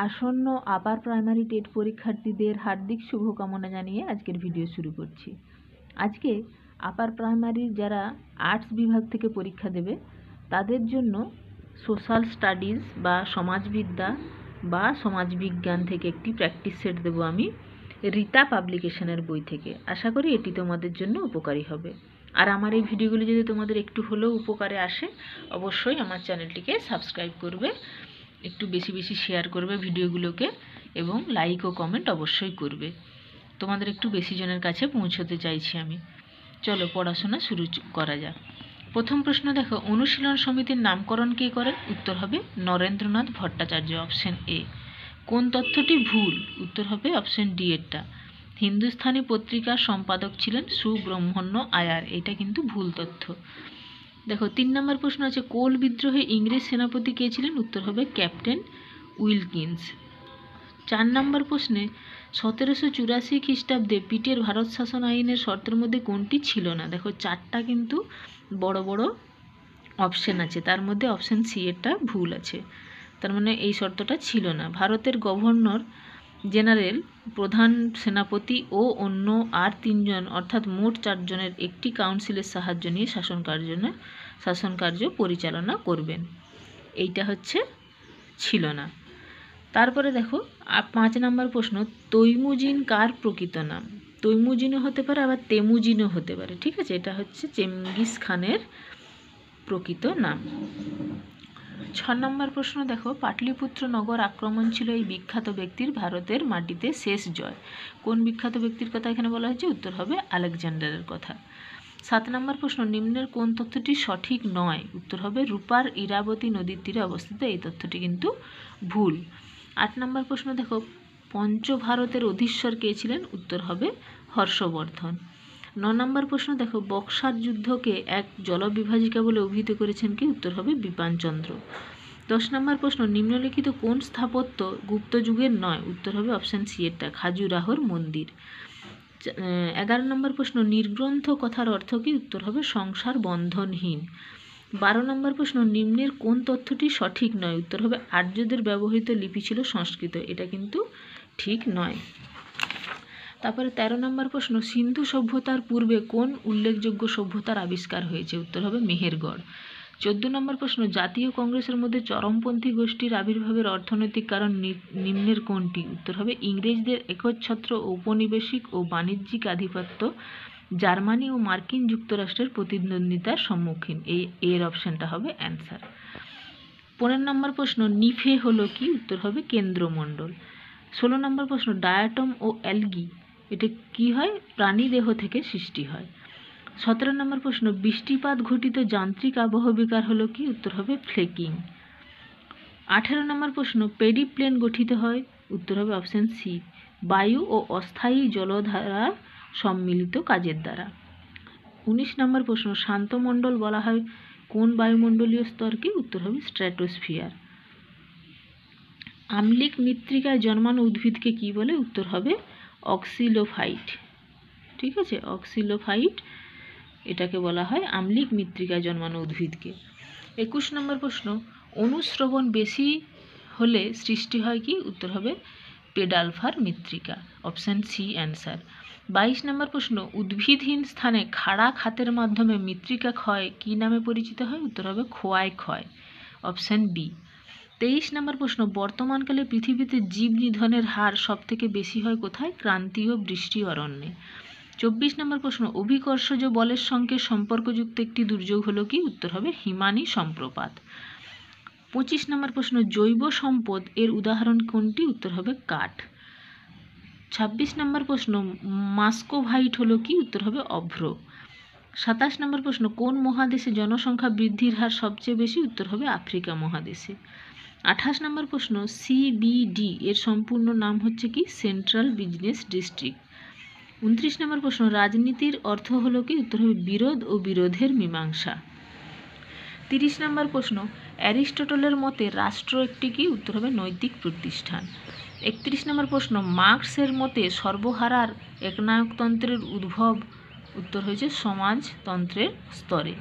আসন্ন upper primary TET পরীক্ষার্থীদের হার্দিক শুভকামনা জানিয়ে আজকের ভিডিও শুরু করছি। আজকে আপার প্রাইমারির যারা আর্টস বিভাগ থেকে পরীক্ষা দেবে তাদের জন্য সোশ্যাল স্টাডিজ বা সমাজবিদ্যা বা সমাজবিজ্ঞান থেকে একটি প্র্যাকটিস সেট দেবো আমি রীতা পাবলিকেশনের বই থেকে। আশা করি এটি তোমাদের জন্য উপকারী হবে। আর আমার এই ভিডিওগুলি যদি তোমাদের একটু হলেও উপকারে আসে অবশ্যই আমার চ্যানেলটিকে সাবস্ক্রাইব করবে, একটু বেশি বেশি শেয়ার করবে ভিডিওগুলোকে এবং লাইক ও কমেন্ট অবশ্যই করবে। তোমাদের একটু বেশি জনের কাছে পৌঁছতে চাইছি আমি। চলো পড়াশোনা শুরু করা যাক। প্রথম প্রশ্ন দেখো, অনুশীলন সমিতির নামকরণ কে করেন? উত্তর হবে নরেন্দ্রনাথ ভট্টাচার্য, অপশন এ। কোন তথ্যটি ভুল? উত্তর হবে অপশন ডি এরটা। হিন্দুস্তানি পত্রিকার সম্পাদক ছিলেন সুব্রহ্মণ্য আয়ার, এটা কিন্তু ভুল তথ্য। দেখো 3 নম্বর প্রশ্ন আছে, কোল বিদ্রোহে ইংরেজ সেনাপতি কে ছিলেন? উত্তর হবে ক্যাপ্টেন উইলকিন্স। 4 নম্বর প্রশ্নে 1784 খ্রিস্টাব্দে পিটের ভারত শাসন আইনের শর্তের মধ্যে কোনটি ছিল না? দেখো 4টা কিন্তু বড় বড় অপশন আছে, তার মধ্যে অপশন সি এরটা ভুল আছে, তার মানে এই শর্তটা ছিল না। ভারতের গভর্নর জেনারেল, প্রধান সেনাপতি ও অন্য আর 3 জন অর্থাৎ মোট 4 জনের একটি কাউন্সিলের সাহায্য নিয়ে শাসনকার্য পরিচালনা করবেন, এইটা হচ্ছে ছিল না। তারপরে দেখো 5 নম্বর প্রশ্ন, তৈমুজিন কার প্রকৃত নাম? তৈমুজিনও হতে পারে আবার তেমুজিনও হতে পারে, ঠিক আছে? এটা হচ্ছে চেঙ্গিস খানের প্রকৃত নাম। 6 নম্বর প্রশ্ন দেখো, পাটলিপুত্র নগর আক্রমণ ছিল এই বিখ্যাত ব্যক্তির ভারতের মাটিতে শেষ জয়। কোন বিখ্যাত ব্যক্তির কথা এখানে বলা হয়েছে? উত্তর হবে আলেকজান্ডারের কথা। 7 নম্বর প্রশ্ন, নিম্নের কোন তথ্যটি সঠিক নয়? উত্তর হবে রূপার ইরাবতী নদীর তীরে অবস্থিত, এই তথ্যটি কিন্তু ভুল। 8 নম্বর প্রশ্ন দেখো, পঞ্চভারতের অধীশ্বর কে ছিলেন? উত্তর হবে হর্ষবর্ধন। 9 নম্বর প্রশ্ন দেখো, বক্সার যুদ্ধকে এক জলবিভাজিকা বলে অভিহিত করেছেন কি? উত্তর হবে বিপিনচন্দ্র। 10 নম্বর প্রশ্ন, নিম্নলিখিত কোন স্থাপত্য গুপ্ত যুগের নয়? উত্তর হবে অপশন সি এরটা, খাজুরাহোর মন্দির। 11 নম্বর প্রশ্ন, নির্গ্রন্থ কথার অর্থ কি? উত্তর হবে সংসার বন্ধনহীন। 12 নম্বর প্রশ্ন, নিম্নের কোন তথ্যটি সঠিক নয়? উত্তর হবে আর্যদের ব্যবহৃত লিপি ছিল সংস্কৃত, এটা কিন্তু ঠিক নয়। তারপরে 13 নম্বর প্রশ্ন, সিন্ধু সভ্যতার পূর্বে কোন উল্লেখযোগ্য সভ্যতার আবিষ্কার হয়েছে? উত্তর হবে মেহেরগড়। 14 নম্বর প্রশ্ন, জাতীয় কংগ্রেসের মধ্যে চরমপন্থী গোষ্ঠীর আবির্ভাবের অর্থনৈতিক কারণ নিম্নের কোনটি? উত্তর হবে ইংরেজদের একচ্ছত্র ঔপনিবেশিক ও বাণিজ্যিক আধিপত্য জার্মানি ও মার্কিন যুক্তরাষ্ট্রের প্রতিদ্বন্দ্বিতার সম্মুখীন, এর অপশনটা হবে অ্যান্সার। 15 নম্বর প্রশ্ন, নিফে হলো কি? উত্তর হবে কেন্দ্রমণ্ডল। 16 নম্বর প্রশ্ন, ডায়াটম ও অ্যালগি এটা কি হয়? প্রাণী দেহ থেকে সৃষ্টি হয়। 17 নম্বর প্রশ্ন, বৃষ্টিপাত ঘটিত যান্ত্রিক আবহবিকার হলো কি? উত্তর হবে ফ্লেকিং। 18 নম্বর প্রশ্ন, পেডিপ্লেন গঠিত হয়? উত্তর হবে অপশন সি, বায়ু ও অস্থায়ী জলধারা সম্মিলিত কাজের দ্বারা। 19 নম্বর প্রশ্ন, শান্তমণ্ডল বলা হয় কোন বায়ুমণ্ডলীয় স্তরকে? উত্তর হবে স্ট্র্যাটোস্ফিয়ার। আম্লিক মৃত্তিকায় জন্মানো উদ্ভিদকে কি বলে? উত্তর হবে অক্সিলোফাইট, ঠিক আছে? অক্সিলোফাইট এটাকে বলা হয় আম্লিক মৃত্তিকায় জন্মানো উদ্ভিদকে। 21 নম্বর প্রশ্ন, অনুশ্রবণ বেশি হলে সৃষ্টি হয় কি? উত্তর হবে পেডালফার মৃত্তিকা, অপশন সি অ্যান্সার। 22 নম্বর প্রশ্ন, উদ্ভিদহীন স্থানে খাড়া খাতের মাধ্যমে মৃত্তিকা ক্ষয় কি নামে পরিচিত হয়? উত্তর হবে খোয়াই ক্ষয়, অপশন বি। 23 নম্বর প্রশ্ন, বর্তমানকালে পৃথিবীতে জীব নিধনের হার সবথেকে বেশি হয় কোথায়? ক্রান্তীয় বৃষ্টি অরণ্যে। 24 নম্বর প্রশ্ন, অভিকর্ষজ বলের সঙ্গে সম্পর্কযুক্ত একটি দুর্যোগ হলো কি? উত্তর হবে হিমানি সম্প্রপাত। 25 নম্বর প্রশ্ন, জৈব সম্পদ এর উদাহরণ কোনটি? উত্তর হবে কাঠ। 26 নম্বর প্রশ্ন, মাস্কোভাইট হলো কি? উত্তর হবে অভ্র। 27 নম্বর প্রশ্ন, কোন মহাদেশে জনসংখ্যা বৃদ্ধির হার সবচেয়ে বেশি? উত্তর হবে আফ্রিকা মহাদেশে। 28 নম্বর প্রশ্ন, সিবিডি এর সম্পূর্ণ নাম হচ্ছে কি? Central business district. 29 নম্বর প্রশ্ন, রাজনীতির অর্থ হলো কি? উত্তর হবে বিরোধ ও বিরোধের মীমাংসা। 30 নম্বর প্রশ্ন, অ্যারিস্টটলের মতে রাষ্ট্র একটি কি? উত্তর হবে নৈতিক প্রতিষ্ঠান। 31 নম্বর প্রশ্ন, মার্কসের মতে সর্বহারার একনায়কতন্ত্রের উদ্ভব? উত্তর হয়েছে সমাজতন্ত্রের স্তরে।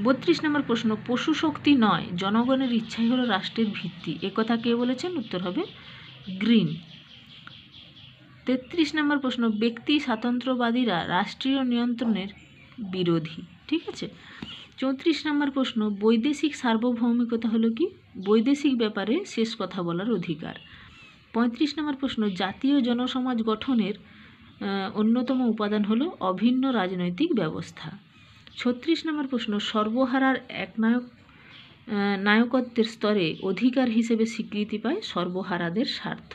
32 নম্বর প্রশ্ন, পশু শক্তি নয় জনগণের ইচ্ছাই হলো রাষ্ট্রের ভিত্তি, একথা কে বলেছেন? উত্তর হবে গ্রিন। 33 নম্বর প্রশ্ন, ব্যক্তি স্বাতন্ত্র্যবাদীরা রাষ্ট্রীয় নিয়ন্ত্রণের বিরোধী। ঠিক আছে। 34 নম্বর প্রশ্ন, বৈদেশিক সার্বভৌমিকতা হলো কি? বৈদেশিক ব্যাপারে শেষ কথা বলার অধিকার। 35 নম্বর প্রশ্ন, জাতীয় জনসমাজ গঠনের অন্যতম উপাদান হলো অভিন্ন রাজনৈতিক ব্যবস্থা। 36 নম্বর প্রশ্ন, সর্বহারার নায়কত্বের স্তরে অধিকার হিসেবে স্বীকৃতি পায় সর্বহারাদের স্বার্থ।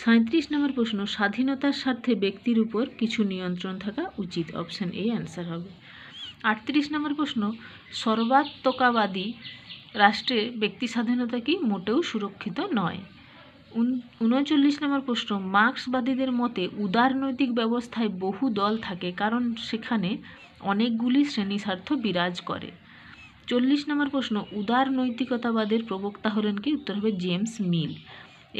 37 নম্বর প্রশ্ন, স্বাধীনতার স্বার্থে ব্যক্তির উপর কিছু নিয়ন্ত্রণ থাকা উচিত, অপশন এ অ্যান্সার হবে। 38 নম্বর প্রশ্ন, সর্বাত্মকবাদী রাষ্ট্রে ব্যক্তি স্বাধীনতা কি? মোটেও সুরক্ষিত নয়। 39 নম্বর প্রশ্ন, মার্ক্সবাদীদের মতে উদারনৈতিক ব্যবস্থায় বহু দল থাকে কারণ সেখানে অনেকগুলি শ্রেণী স্বার্থ বিরাজ করে। 40 নম্বর প্রশ্ন, উদার নৈতিকতাবাদের প্রবক্তা হলেন কি? উত্তর হবে জেমস মিল।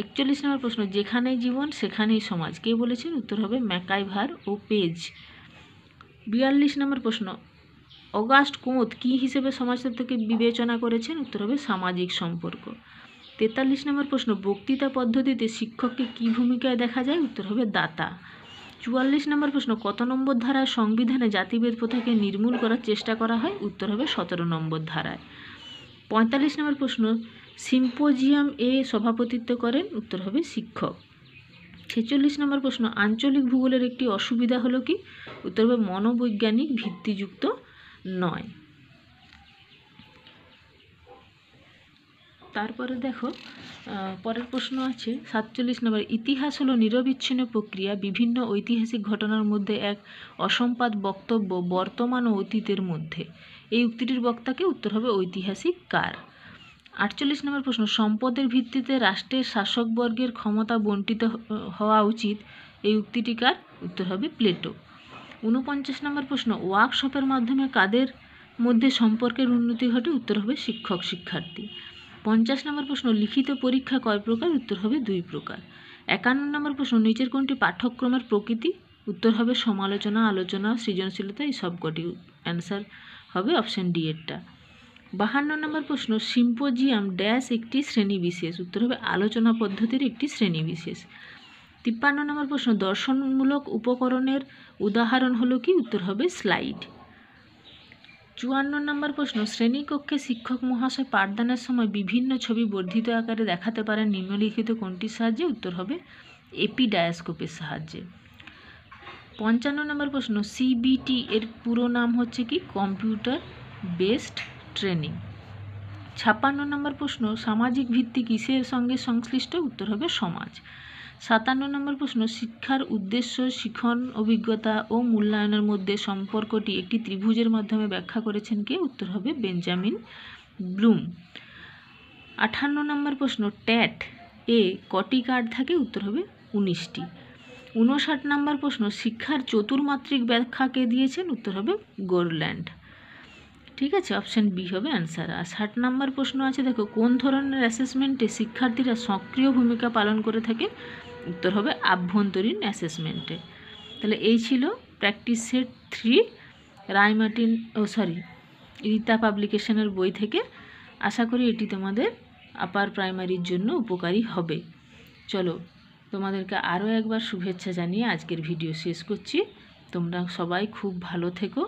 41 নম্বর প্রশ্ন, যেখানেই জীবন সেখানেই সমাজ, কে বলেছেন? উত্তর হবে ম্যাকাইভার ও পেজ। 42 নম্বর প্রশ্ন, অগাস্ট কোঁৎ কী হিসেবে সমাজতত্ত্বকে বিবেচনা করেছেন? উত্তর হবে সামাজিক সম্পর্ক। 43 নম্বর প্রশ্ন, বক্তৃতা পদ্ধতিতে শিক্ষককে কী ভূমিকায় দেখা যায়? উত্তর হবে দাতা। 44 নম্বর প্রশ্ন, কত নম্বর ধারায় সংবিধানে জাতিভেদ প্রথাকে নির্মূল করার চেষ্টা করা হয়? উত্তর হবে 17 নম্বর ধারায়। 45 নম্বর প্রশ্ন, সিম্পোজিয়াম এ সভাপতিত্ব করেন? উত্তর হবে শিক্ষক। 46 নম্বর প্রশ্ন, আঞ্চলিক ভূগোলের একটি অসুবিধা হলো কি? উত্তর হবে মনোবৈজ্ঞানিক ভিত্তিযুক্ত নয়। তারপরে দেখো পরের প্রশ্ন আছে 47 নম্বর, ইতিহাস হলো নিরবিচ্ছিন্ন প্রক্রিয়া, বিভিন্ন ঐতিহাসিক ঘটনার মধ্যে এক অসম্পাত বক্তব্য বর্তমান ও অতীতের মধ্যে, এই উক্তিটির বক্তাকে? উত্তর হবে ঐতিহাসিক কার। 48 নম্বর প্রশ্ন, সম্পদের ভিত্তিতে রাষ্ট্রের শাসকবর্গের ক্ষমতা বণ্টিত হওয়া উচিত, এই উক্তিটি কার? উত্তর হবে প্লেটো। 49 নম্বর প্রশ্ন, ওয়ার্কশপের মাধ্যমে কাদের মধ্যে সম্পর্কের উন্নতি ঘটে? উত্তর হবে শিক্ষক শিক্ষার্থী। 50 নম্বর প্রশ্ন, লিখিত পরীক্ষা কয় প্রকার? উত্তর হবে 2 প্রকার। 51 নম্বর প্রশ্ন, নিচের কোনটি পাঠ্যক্রমের প্রকৃতি? উত্তর হবে সমালোচনা, আলোচনা, সৃজনশীলতা, এই সবকটি। অ্যান্সার হবে অপশন ডি এরটা। 52 নম্বর প্রশ্ন, সিম্পোজিয়াম ড্যাশ একটি শ্রেণীবিশেষ? উত্তর হবে আলোচনা পদ্ধতির একটি শ্রেণীবিশেষ। 53 নম্বর প্রশ্ন, দর্শনমূলক উপকরণের উদাহরণ হলো কি? উত্তর হবে স্লাইড। 54 নম্বর প্রশ্ন, শ্রেণীকক্ষে শিক্ষক মহাশয় পাঠদানের সময় বিভিন্ন ছবি বর্ধিত আকারে দেখাতে পারেন নিম্নলিখিত কোনটির সাহায্যে? উত্তর হবে এপিডায়াস্কোপের সাহায্যে। 55 নম্বর প্রশ্ন, সিবিটি এর পুরো নাম হচ্ছে কি? Computer based training. 56 নম্বর প্রশ্ন, সামাজিক ভিত্তি কিসের সঙ্গে সংশ্লিষ্ট? উত্তর হবে সমাজ। 57 নম্বর প্রশ্ন, শিক্ষার উদ্দেশ্য, শিখন অভিজ্ঞতা ও মূল্যায়নের মধ্যে সম্পর্কটি একটি ত্রিভুজের মাধ্যমে ব্যাখ্যা করেছেন কে? উত্তর হবে বেঞ্জামিন ব্লুম। 58 নম্বর প্রশ্ন, ট্যাট এ কটি কার্ড থাকে? উত্তর হবে 19টি। 59 নম্বর প্রশ্ন, শিক্ষার চতুর্মাত্রিক ব্যাখ্যা কে দিয়েছেন? উত্তর হবে গোরল্যান্ড। ঠিক আছে, অপশন বি হবে অ্যান্সার। আর 60 নম্বর প্রশ্ন আছে দেখো, কোন ধরনের অ্যাসেসমেন্টে শিক্ষার্থীরা সক্রিয় ভূমিকা পালন করে থাকে? উত্তর হবে আভ্যন্তরীণ অ্যাসেসমেন্টে। তাহলে এই ছিল প্র্যাকটিস সেট 3 রীতা পাবলিকেশনের বই থেকে। আশা করি এটি তোমাদের আপার প্রাইমারির জন্য উপকারী হবে। চলো, তোমাদেরকে আরও একবার শুভেচ্ছা জানিয়ে আজকের ভিডিও শেষ করছি। তোমরা সবাই খুব ভালো থেকো,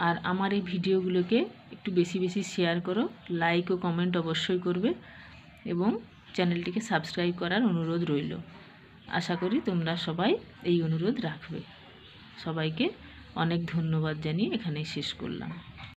আর আমার এই ভিডিওগুলোকে একটু বেশি বেশি শেয়ার করো, লাইক ও কমেন্ট অবশ্যই করবে, এবং চ্যানেলটিকে সাবস্ক্রাইব করার অনুরোধ রইল। আশা করি তোমরা সবাই এই অনুরোধ রাখবে। সবাইকে অনেক ধন্যবাদ জানিয়ে এখানেই শেষ করলাম।